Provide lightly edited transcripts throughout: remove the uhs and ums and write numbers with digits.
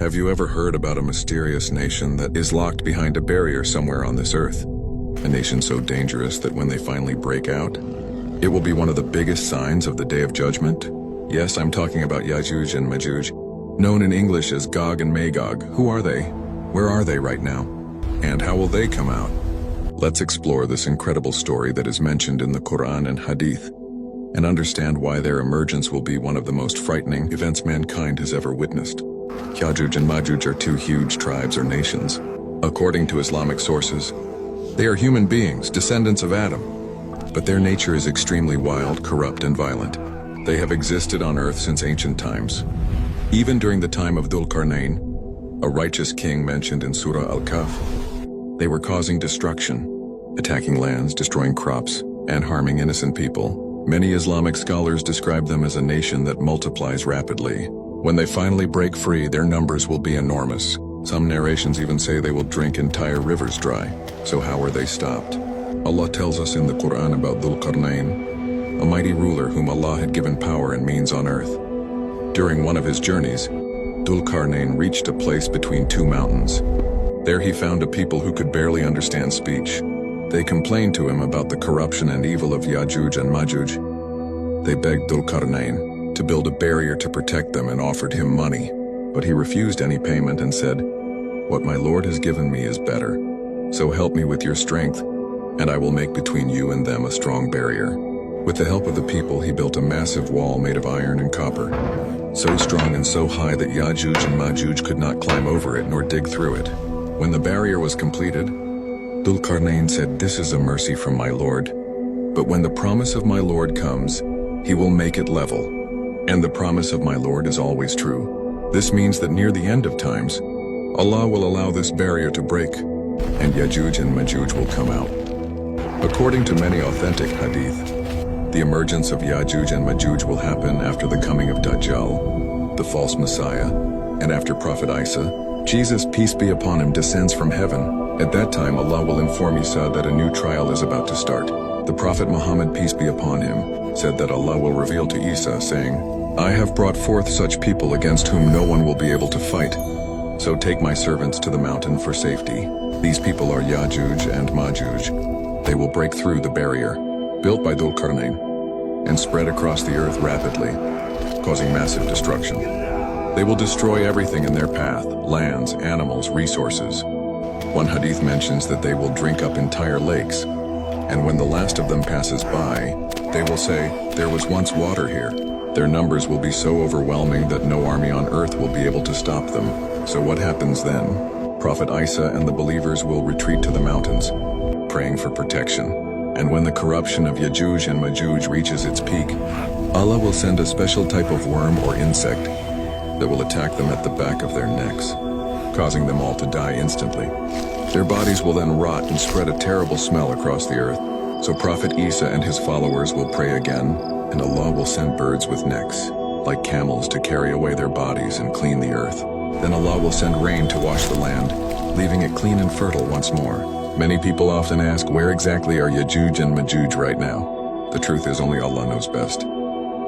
Have you ever heard about a mysterious nation that is locked behind a barrier somewhere on this earth? A nation so dangerous that when they finally break out, it will be one of the biggest signs of the Day of Judgment. Yes, I'm talking about Yā:jūj and Mājūj, known in English as Gog and Magog. Who are they? Where are they right now? And how will they come out? Let's explore this incredible story that is mentioned in the Quran and Hadith, and understand why their emergence will be one of the most frightening events mankind has ever witnessed. Yā:jūj and Mājūj are two huge tribes or nations. According to Islamic sources, they are human beings, descendants of Adam, but their nature is extremely wild, corrupt, and violent. They have existed on earth since ancient times. Even during the time of Dhul Qarnayn, a righteous king mentioned in Surah Al-Kahf, they were causing destruction, attacking lands, destroying crops, and harming innocent people. Many Islamic scholars describe them as a nation that multiplies rapidly. When they finally break free, their numbers will be enormous. Some narrations even say they will drink entire rivers dry. So how are they stopped? Allah tells us in the Quran about Dhul Qarnayn, a mighty ruler whom Allah had given power and means on earth. During one of his journeys, Dhul Qarnayn reached a place between two mountains. There he found a people who could barely understand speech. They complained to him about the corruption and evil of Yā:jūj and Mājūj. They begged Dhul Qarnayn to build a barrier to protect them and offered him money, but he refused any payment and said, "What my Lord has given me is better. So help me with your strength, and I will make between you and them a strong barrier." With the help of the people, he built a massive wall made of iron and copper, so strong and so high that Yā:jūj and Mājūj could not climb over it nor dig through it. When the barrier was completed, Dhul Qarnayn said, "This is a mercy from my Lord, but when the promise of my Lord comes, he will make it level, and the promise of my Lord is always true." This means that near the end of times, Allah will allow this barrier to break, and Yā:jūj and Mājūj will come out. According to many authentic hadith, the emergence of Yā:jūj and Mājūj will happen after the coming of Dajjal, the false Messiah, and after Prophet Isa, Jesus, peace be upon him, descends from heaven. At that time, Allah will inform Isa that a new trial is about to start. The Prophet Muhammad, peace be upon him, said that Allah will reveal to Isa, saying, "I have brought forth such people against whom no one will be able to fight. So take my servants to the mountain for safety." These people are Yā:jūj and Mājūj. They will break through the barrier, built by Dhul Qarnayn, and spread across the earth rapidly, causing massive destruction. They will destroy everything in their path, lands, animals, resources. One hadith mentions that they will drink up entire lakes, and when the last of them passes by, they will say, "There was once water here." Their numbers will be so overwhelming that no army on earth will be able to stop them. So what happens then? Prophet Isa and the believers will retreat to the mountains, praying for protection. And when the corruption of Yā:jūj and Mājūj reaches its peak, Allah will send a special type of worm or insect that will attack them at the back of their necks, causing them all to die instantly. Their bodies will then rot and spread a terrible smell across the earth. So Prophet Isa and his followers will pray again, and Allah will send birds with necks, like camels, to carry away their bodies and clean the earth. Then Allah will send rain to wash the land, leaving it clean and fertile once more. Many people often ask, where exactly are Yā:jūj and Mājūj right now? The truth is, only Allah knows best.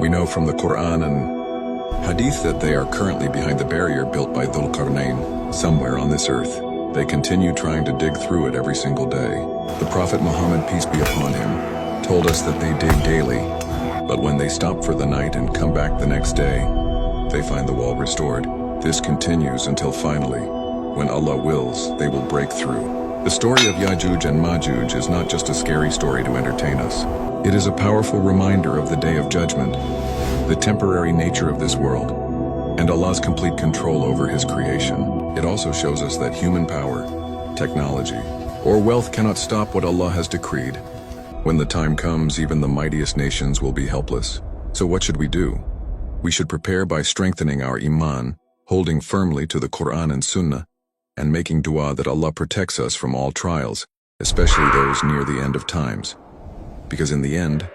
We know from the Quran and Hadith that they are currently behind the barrier built by Dhul Qarnayn, somewhere on this earth. They continue trying to dig through it every single day. The Prophet Muhammad, peace be upon him, told us that they dig daily, but when they stop for the night and come back the next day, they find the wall restored. This continues until finally, when Allah wills, they will break through. The story of Yā:jūj and Mājūj is not just a scary story to entertain us. It is a powerful reminder of the Day of Judgment, the temporary nature of this world, and Allah's complete control over His creation. It also shows us that human power, technology, or wealth cannot stop what Allah has decreed. When the time comes, even the mightiest nations will be helpless. So what should we do? We should prepare by strengthening our iman, holding firmly to the Quran and Sunnah, and making dua that Allah protects us from all trials, especially those near the end of times. Because in the end,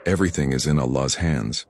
everything is in Allah's hands.